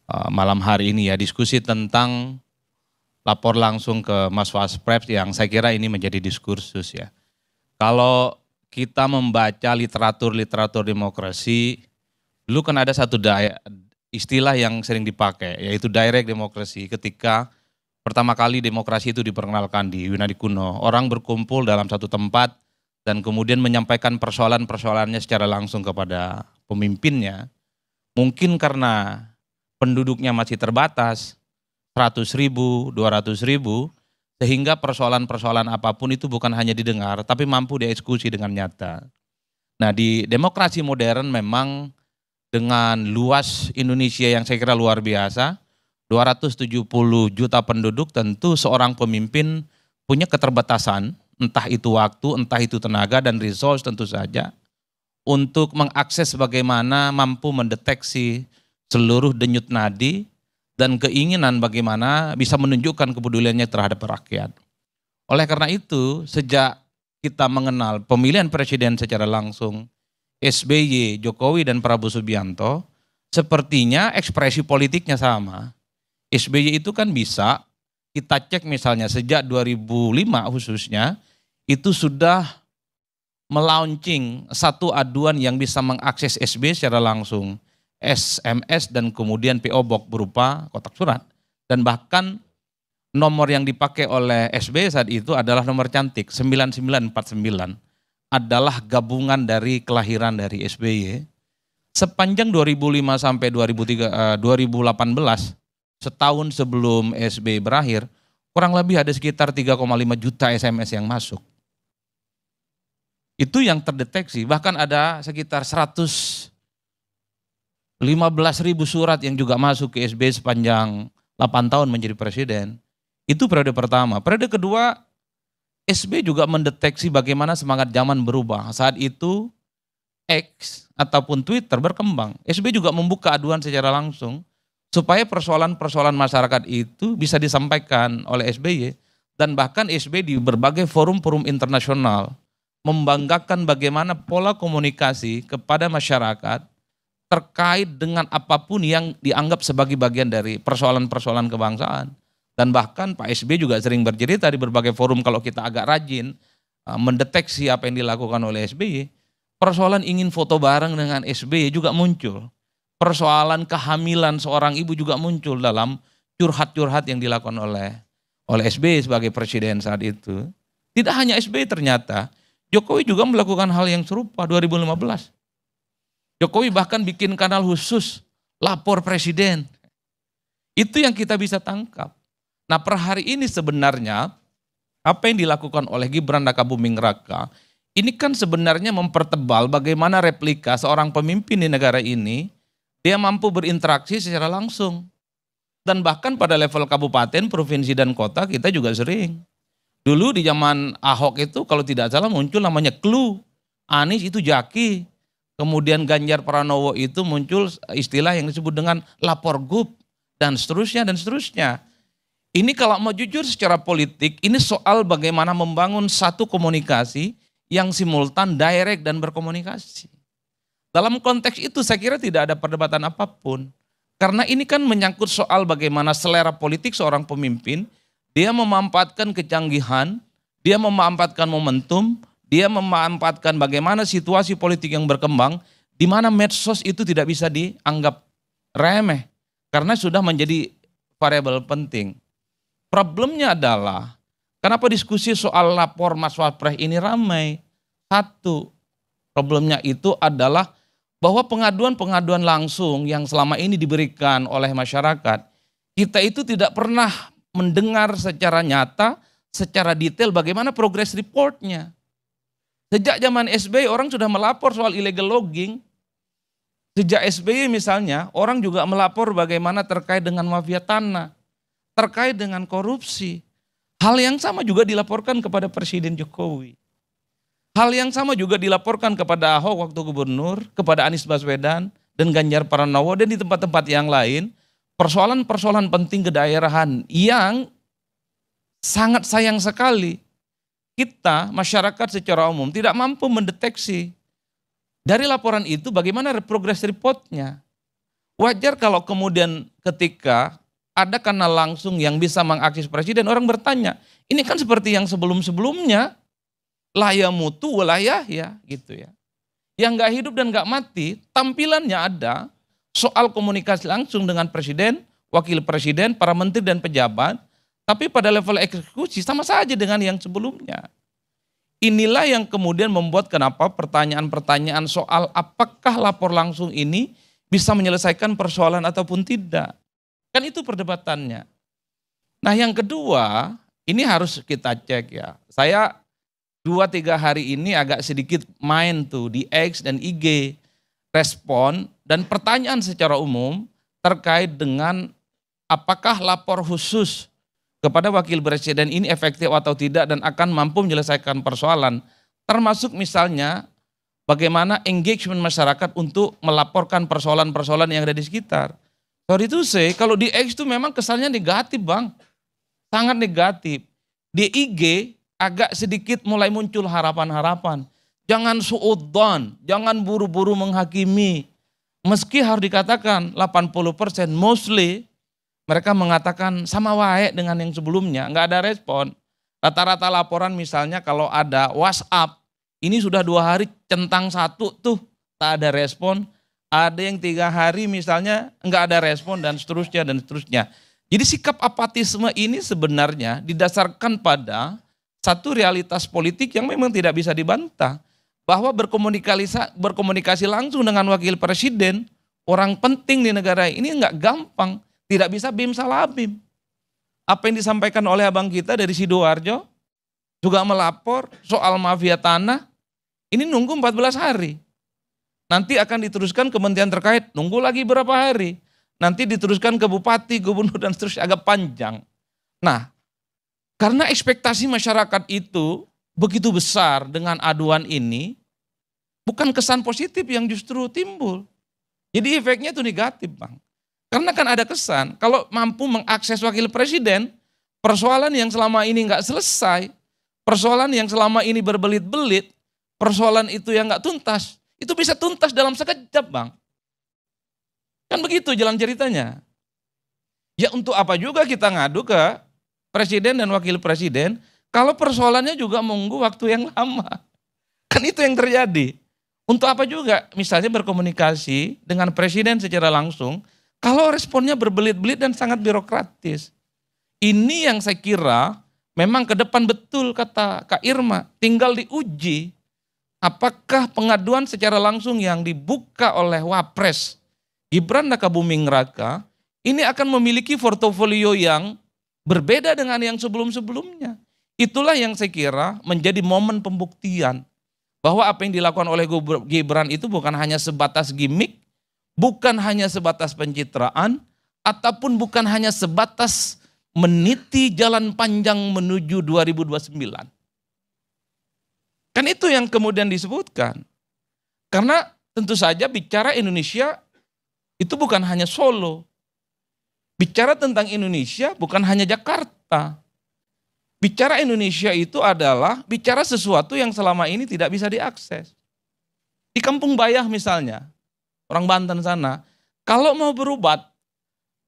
malam hari ini ya, diskusi tentang lapor langsung ke Mas Waspres yang saya kira ini menjadi diskursus ya. Kalau kita membaca literatur demokrasi, dulu kan ada satu istilah yang sering dipakai, yaitu direct demokrasi. Ketika pertama kali demokrasi itu diperkenalkan di Yunani kuno, orang berkumpul dalam satu tempat dan kemudian menyampaikan persoalan-persoalannya secara langsung kepada pemimpinnya. Mungkin karena penduduknya masih terbatas, 100.000, 200.000, sehingga persoalan-persoalan apapun itu bukan hanya didengar, tapi mampu dieksekusi dengan nyata. Nah, di demokrasi modern memang dengan luas Indonesia yang saya kira luar biasa, 270 juta penduduk, tentu seorang pemimpin punya keterbatasan, entah itu waktu, entah itu tenaga dan resource tentu saja, untuk mengakses bagaimana mampu mendeteksi seluruh denyut nadi dan keinginan bagaimana bisa menunjukkan kepeduliannya terhadap rakyat. Oleh karena itu, sejak kita mengenal pemilihan presiden secara langsung, SBY, Jokowi, dan Prabowo Subianto, sepertinya ekspresi politiknya sama. SBY itu kan bisa, kita cek misalnya sejak 2005 khususnya, itu sudah melaunching satu aduan yang bisa mengakses SBY secara langsung. SMS dan kemudian PO Box berupa kotak surat. Dan bahkan nomor yang dipakai oleh SBY saat itu adalah nomor cantik, 9949. Adalah gabungan dari kelahiran dari SBY. Sepanjang 2005 sampai 2018, setahun sebelum SBY berakhir, kurang lebih ada sekitar 3,5 juta SMS yang masuk. Itu yang terdeteksi, bahkan ada sekitar 15.000 surat yang juga masuk ke SBY sepanjang 8 tahun menjadi presiden. Itu periode pertama. Periode kedua, SBY juga mendeteksi bagaimana semangat zaman berubah. Saat itu X ataupun Twitter berkembang. SBY juga membuka aduan secara langsung supaya persoalan-persoalan masyarakat itu bisa disampaikan oleh SBY. Dan bahkan SBY di berbagai forum-forum internasional membanggakan bagaimana pola komunikasi kepada masyarakat terkait dengan apapun yang dianggap sebagai bagian dari persoalan-persoalan kebangsaan. Dan bahkan Pak SBY juga sering bercerita di berbagai forum, kalau kita agak rajin mendeteksi apa yang dilakukan oleh SBY, persoalan ingin foto bareng dengan SBY juga muncul. Persoalan kehamilan seorang ibu juga muncul dalam curhat-curhat yang dilakukan oleh SBY sebagai presiden saat itu. Tidak hanya SBY ternyata, Jokowi juga melakukan hal yang serupa 2015. Jokowi bahkan bikin kanal khusus lapor presiden. Itu yang kita bisa tangkap. Nah, per hari ini sebenarnya apa yang dilakukan oleh Gibran Rakabuming Raka ini kan sebenarnya mempertebal bagaimana replika seorang pemimpin di negara ini dia mampu berinteraksi secara langsung. Dan bahkan pada level kabupaten, provinsi dan kota kita juga sering. Dulu di zaman Ahok itu kalau tidak salah muncul namanya clue. Anies itu jaki. Kemudian Ganjar Pranowo itu muncul istilah yang disebut dengan lapor gub dan seterusnya dan seterusnya. Ini kalau mau jujur secara politik, ini soal bagaimana membangun satu komunikasi yang simultan, direct dan berkomunikasi. Dalam konteks itu saya kira tidak ada perdebatan apapun. Karena ini kan menyangkut soal bagaimana selera politik seorang pemimpin, dia memanfaatkan kecanggihan, dia memanfaatkan momentum, dia memanfaatkan bagaimana situasi politik yang berkembang, di mana medsos itu tidak bisa dianggap remeh, karena sudah menjadi variabel penting. Problemnya adalah, kenapa diskusi soal lapor Mas Waspres ini ramai? Satu, problemnya itu adalah bahwa pengaduan-pengaduan langsung yang selama ini diberikan oleh masyarakat, kita itu tidak pernah mendengar secara nyata, secara detail bagaimana progress reportnya. Sejak zaman SBY orang sudah melapor soal illegal logging. Sejak SBY misalnya orang juga melapor bagaimana terkait dengan mafia tanah, terkait dengan korupsi. Hal yang sama juga dilaporkan kepada Presiden Jokowi. Hal yang sama juga dilaporkan kepada Ahok waktu gubernur, kepada Anies Baswedan dan Ganjar Pranowo dan di tempat-tempat yang lain. Persoalan-persoalan penting kedaerahan yang sangat sayang sekali kita, masyarakat secara umum tidak mampu mendeteksi dari laporan itu bagaimana progress reportnya. Wajar kalau kemudian ketika ada kanal langsung yang bisa mengakses presiden, orang bertanya, ini kan seperti yang sebelum-sebelumnya, la yamutu wa la yahya gitu ya. Yang nggak hidup dan nggak mati, tampilannya ada soal komunikasi langsung dengan presiden, wakil presiden, para menteri dan pejabat, tapi pada level eksekusi sama saja dengan yang sebelumnya. Inilah yang kemudian membuat kenapa pertanyaan-pertanyaan soal apakah lapor langsung ini bisa menyelesaikan persoalan ataupun tidak. Kan itu perdebatannya. Nah yang kedua, ini harus kita cek ya. Saya 2-3 hari ini agak sedikit main tuh di X dan IG, respon dan pertanyaan secara umum terkait dengan apakah lapor khusus kepada wakil presiden ini efektif atau tidak dan akan mampu menyelesaikan persoalan. Termasuk misalnya bagaimana engagement masyarakat untuk melaporkan persoalan-persoalan yang ada di sekitar. Sorry to say, kalau di X itu memang kesannya negatif bang, sangat negatif. Di IG agak sedikit mulai muncul harapan-harapan. Jangan suudzon, jangan buru-buru menghakimi. Meski harus dikatakan 80% mostly mereka mengatakan sama wae dengan yang sebelumnya, nggak ada respon. Rata-rata laporan misalnya kalau ada WhatsApp, ini sudah 2 hari centang 1 tuh, tak ada respon. Ada yang 3 hari misalnya nggak ada respon dan seterusnya dan seterusnya. Jadi sikap apatisme ini sebenarnya didasarkan pada satu realitas politik yang memang tidak bisa dibantah. Bahwa berkomunikasi langsung dengan wakil presiden, orang penting di negara ini nggak gampang. Tidak bisa bim salah bim. Apa yang disampaikan oleh abang kita dari Sidoarjo, juga melapor soal mafia tanah, ini nunggu 14 hari. Nanti akan diteruskan kementerian terkait, nunggu lagi berapa hari. Nanti diteruskan ke bupati, gubernur, dan seterusnya, agak panjang. Nah, karena ekspektasi masyarakat itu begitu besar dengan aduan ini, bukan kesan positif yang justru timbul. Jadi efeknya itu negatif bang. Karena kan ada kesan, kalau mampu mengakses wakil presiden, persoalan yang selama ini nggak selesai, persoalan yang selama ini berbelit-belit, persoalan itu yang nggak tuntas, itu bisa tuntas dalam sekejap bang. Kan begitu jalan ceritanya. Ya untuk apa juga kita ngadu ke presiden dan wakil presiden, kalau persoalannya juga menunggu waktu yang lama. Kan itu yang terjadi. Untuk apa juga misalnya berkomunikasi dengan presiden secara langsung, kalau responnya berbelit-belit dan sangat birokratis. Ini yang saya kira memang ke depan betul kata Kak Irma, tinggal diuji apakah pengaduan secara langsung yang dibuka oleh Wapres Gibran Rakabuming Raka ini akan memiliki portofolio yang berbeda dengan yang sebelum-sebelumnya. Itulah yang saya kira menjadi momen pembuktian bahwa apa yang dilakukan oleh Gibran itu bukan hanya sebatas gimmick, bukan hanya sebatas pencitraan, ataupun bukan hanya sebatas meniti jalan panjang menuju 2029. Kan itu yang kemudian disebutkan. Karena tentu saja bicara Indonesia itu bukan hanya Solo. Bicara tentang Indonesia bukan hanya Jakarta. Bicara Indonesia itu adalah bicara sesuatu yang selama ini tidak bisa diakses. Di Kampung Bayah misalnya, orang Banten sana, kalau mau berobat,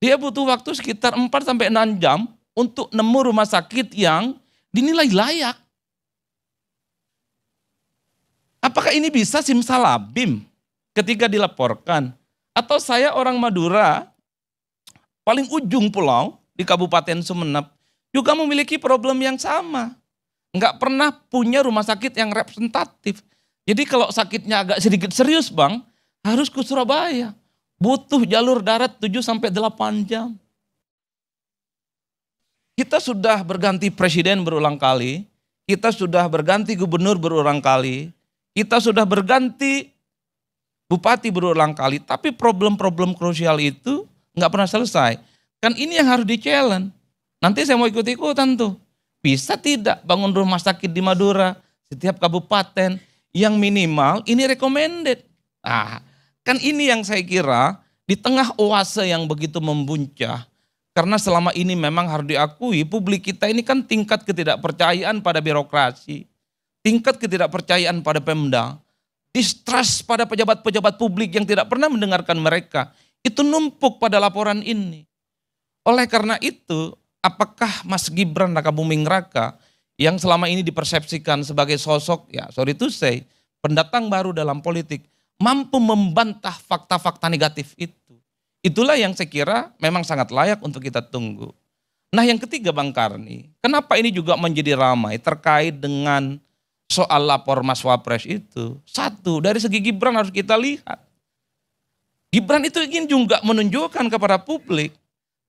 dia butuh waktu sekitar 4-6 jam untuk nemu rumah sakit yang dinilai layak. Apakah ini bisa simsalabim ketika dilaporkan? Atau saya orang Madura, paling ujung pulau di Kabupaten Sumeneb, juga memiliki problem yang sama. Enggak pernah punya rumah sakit yang representatif. Jadi kalau sakitnya agak sedikit serius bang, harus ke Surabaya. Butuh jalur darat 7-8 jam. Kita sudah berganti presiden berulang kali. Kita sudah berganti gubernur berulang kali. Kita sudah berganti bupati berulang kali. Tapi problem-problem krusial itu nggak pernah selesai. Kan ini yang harus di-challenge. Nanti saya mau ikut-ikutan tuh. Bisa tidak bangun rumah sakit di Madura, setiap kabupaten, yang minimal ini recommended. Nah, kan ini yang saya kira di tengah oase yang begitu membuncah, karena selama ini memang harus diakui publik kita ini kan tingkat ketidakpercayaan pada birokrasi, tingkat ketidakpercayaan pada Pemda, distrust pada pejabat-pejabat publik yang tidak pernah mendengarkan mereka. Itu numpuk pada laporan ini. Oleh karena itu, apakah Mas Gibran Rakabuming Raka yang selama ini dipersepsikan sebagai sosok, ya sorry to say, pendatang baru dalam politik, mampu membantah fakta-fakta negatif itu? Itulah yang saya kira memang sangat layak untuk kita tunggu. Nah yang ketiga Bang Karni, kenapa ini juga menjadi ramai terkait dengan soal lapor Mas Wapres itu? Satu, dari segi Gibran harus kita lihat. Gibran itu ingin juga menunjukkan kepada publik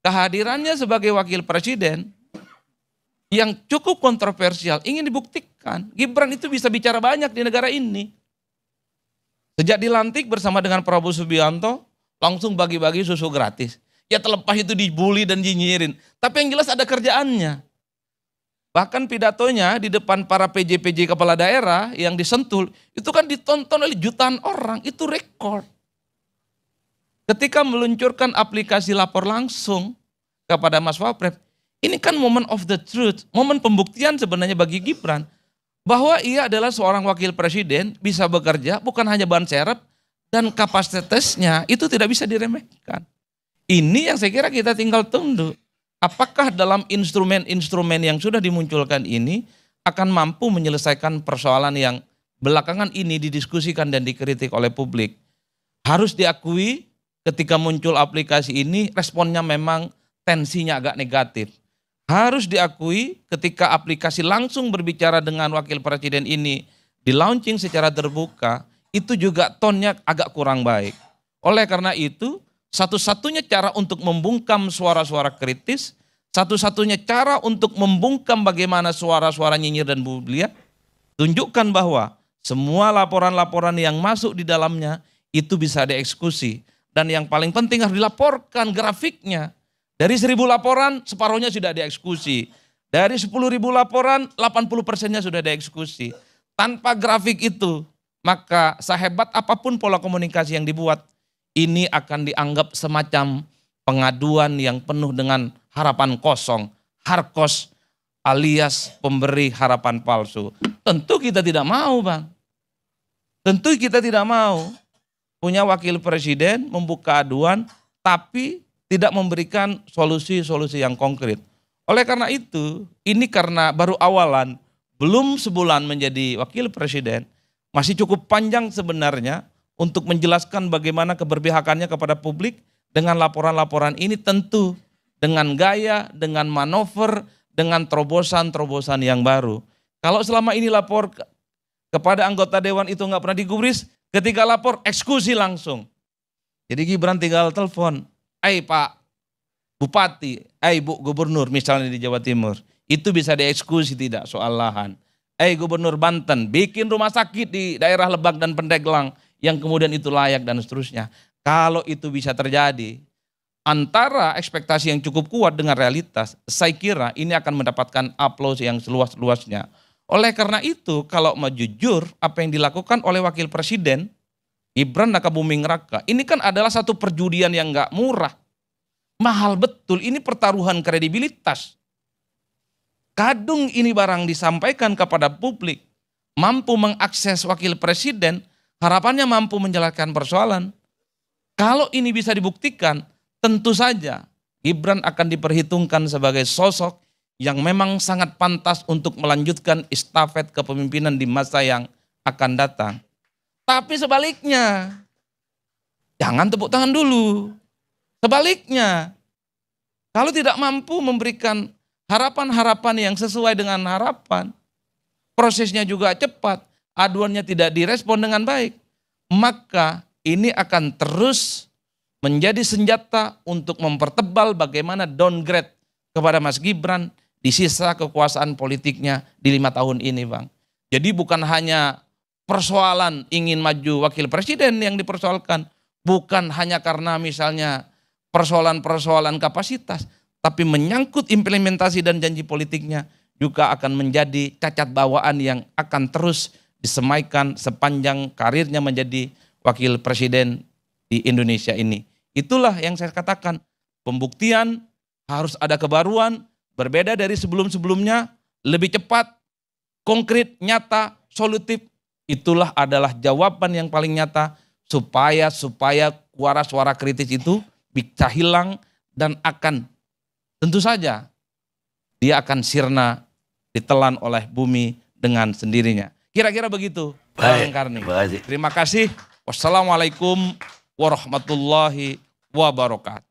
kehadirannya sebagai wakil presiden yang cukup kontroversial, ingin dibuktikan. Gibran itu bisa bicara banyak di negara ini. Sejak dilantik bersama dengan Prabowo Subianto, langsung bagi-bagi susu gratis. Ya terlepas itu dibully dan nyinyirin. Tapi yang jelas ada kerjaannya. Bahkan pidatonya di depan para PJ-PJ kepala daerah yang disentul, itu kan ditonton oleh jutaan orang, itu rekor. Ketika meluncurkan aplikasi lapor langsung kepada Mas Wapres, ini kan moment of the truth, momen pembuktian sebenarnya bagi Gibran. Bahwa ia adalah seorang wakil presiden, bisa bekerja, bukan hanya ban serep, dan kapasitasnya itu tidak bisa diremehkan. Ini yang saya kira kita tinggal tunggu. Apakah dalam instrumen-instrumen yang sudah dimunculkan ini akan mampu menyelesaikan persoalan yang belakangan ini didiskusikan dan dikritik oleh publik. Harus diakui ketika muncul aplikasi ini responnya memang tensinya agak negatif. Harus diakui ketika aplikasi langsung berbicara dengan wakil presiden ini di launching secara terbuka, itu juga tonnya agak kurang baik. Oleh karena itu, satu-satunya cara untuk membungkam suara-suara kritis, satu-satunya cara untuk membungkam bagaimana suara-suara nyinyir dan bulian, tunjukkan bahwa semua laporan-laporan yang masuk di dalamnya itu bisa dieksekusi. Dan yang paling penting harus dilaporkan grafiknya. Dari 1.000 laporan, separuhnya sudah dieksekusi. Dari 10.000 laporan, 80%-nya sudah dieksekusi. Tanpa grafik itu, maka sehebat apapun pola komunikasi yang dibuat, ini akan dianggap semacam pengaduan yang penuh dengan harapan kosong, harkos alias pemberi harapan palsu. Tentu kita tidak mau, Bang. Tentu kita tidak mau punya wakil presiden membuka aduan, tapi tidak memberikan solusi-solusi yang konkret. Oleh karena itu, ini karena baru awalan, belum sebulan menjadi wakil presiden, masih cukup panjang sebenarnya untuk menjelaskan bagaimana keberpihakannya kepada publik dengan laporan-laporan ini, tentu dengan gaya, dengan manuver, dengan terobosan-terobosan yang baru. Kalau selama ini lapor kepada anggota dewan itu nggak pernah digubris, ketika lapor eksekusi langsung. Jadi Gibran tinggal telepon, Pak Bupati, Bu Gubernur misalnya di Jawa Timur, itu bisa dieksekusi tidak soal lahan. Gubernur Banten, bikin rumah sakit di daerah Lebak dan Pandeglang yang kemudian itu layak dan seterusnya. Kalau itu bisa terjadi, antara ekspektasi yang cukup kuat dengan realitas, saya kira ini akan mendapatkan aplaus yang seluas-luasnya. Oleh karena itu, kalau mau jujur, apa yang dilakukan oleh wakil presiden, Gibran Rakabuming Raka, ini kan adalah satu perjudian yang gak murah. Mahal betul, ini pertaruhan kredibilitas. Kadung ini barang disampaikan kepada publik, mampu mengakses wakil presiden, harapannya mampu menjelaskan persoalan. Kalau ini bisa dibuktikan, tentu saja Gibran akan diperhitungkan sebagai sosok yang memang sangat pantas untuk melanjutkan estafet kepemimpinan di masa yang akan datang. Tapi sebaliknya, jangan tepuk tangan dulu. Sebaliknya, kalau tidak mampu memberikan harapan-harapan yang sesuai dengan harapan, prosesnya juga cepat, aduannya tidak direspon dengan baik, maka ini akan terus menjadi senjata untuk mempertebal bagaimana downgrade kepada Mas Gibran di sisa kekuasaan politiknya di 5 tahun ini, Bang. Jadi bukan hanya persoalan ingin maju wakil presiden yang dipersoalkan, bukan hanya karena misalnya persoalan-persoalan kapasitas, tapi menyangkut implementasi dan janji politiknya juga akan menjadi cacat bawaan yang akan terus disemaikan sepanjang karirnya menjadi wakil presiden di Indonesia ini. Itulah yang saya katakan, pembuktian harus ada kebaruan, berbeda dari sebelum-sebelumnya, lebih cepat, konkret, nyata, solutif. Itulah adalah jawaban yang paling nyata supaya suara-suara kritis itu bisa hilang dan akan tentu saja dia akan sirna ditelan oleh bumi dengan sendirinya. Kira-kira begitu, Bang Karni. Terima kasih. Wassalamualaikum warahmatullahi wabarakatuh.